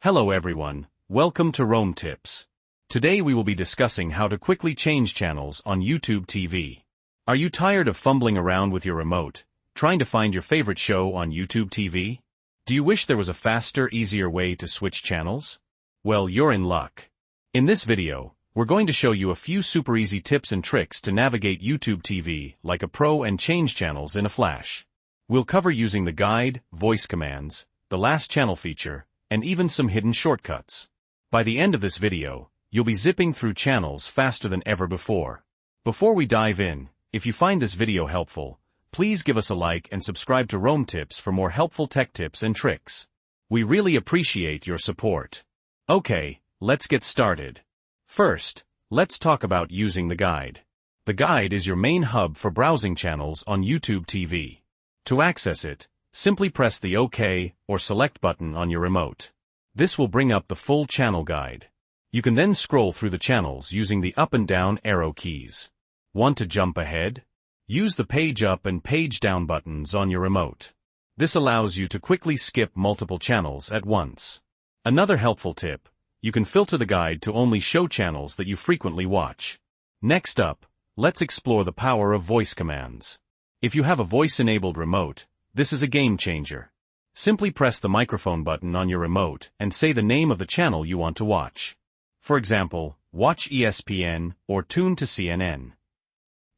Hello everyone, welcome to Rome Tips. Today we will be discussing how to quickly change channels on YouTube TV. Are you tired of fumbling around with your remote, trying to find your favorite show on YouTube TV? Do you wish there was a faster, easier way to switch channels? Well, you're in luck. In this video, we're going to show you a few super easy tips and tricks to navigate YouTube TV like a pro and change channels in a flash. We'll cover using the guide, voice commands, the last channel feature, and even some hidden shortcuts. By the end of this video, you'll be zipping through channels faster than ever before. Before we dive in, if you find this video helpful, please give us a like and subscribe to Rome Tips for more helpful tech tips and tricks. We really appreciate your support. Okay, let's get started. First, let's talk about using the guide. The guide is your main hub for browsing channels on YouTube TV. To access it, simply press the OK or Select button on your remote. This will bring up the full channel guide. You can then scroll through the channels using the up and down arrow keys. Want to jump ahead? Use the page up and page down buttons on your remote. This allows you to quickly skip multiple channels at once. Another helpful tip, you can filter the guide to only show channels that you frequently watch. Next up, let's explore the power of voice commands. If you have a voice-enabled remote, this is a game changer. Simply press the microphone button on your remote and say the name of the channel you want to watch. For example, watch ESPN or tune to CNN.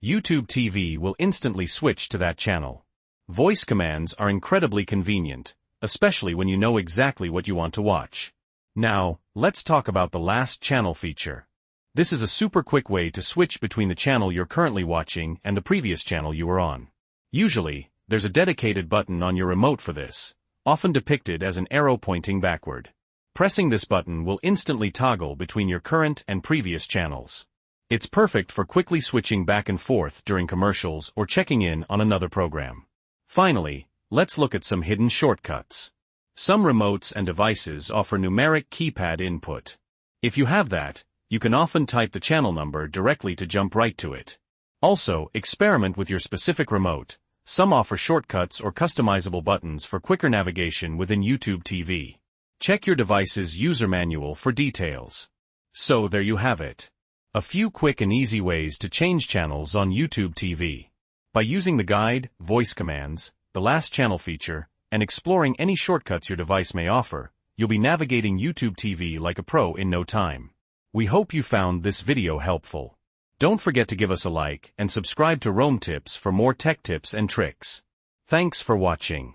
YouTube TV will instantly switch to that channel. Voice commands are incredibly convenient, especially when you know exactly what you want to watch. Now, let's talk about the last channel feature. This is a super quick way to switch between the channel you're currently watching and the previous channel you were on. Usually, there's a dedicated button on your remote for this, often depicted as an arrow pointing backward. Pressing this button will instantly toggle between your current and previous channels. It's perfect for quickly switching back and forth during commercials or checking in on another program. Finally, let's look at some hidden shortcuts. Some remotes and devices offer numeric keypad input. If you have that, you can often type the channel number directly to jump right to it. Also, experiment with your specific remote. Some offer shortcuts or customizable buttons for quicker navigation within YouTube TV. Check your device's user manual for details. So there you have it. A few quick and easy ways to change channels on YouTube TV. By using the guide, voice commands, the last channel feature, and exploring any shortcuts your device may offer, you'll be navigating YouTube TV like a pro in no time. We hope you found this video helpful. Don't forget to give us a like and subscribe to Rome Tips for more tech tips and tricks. Thanks for watching.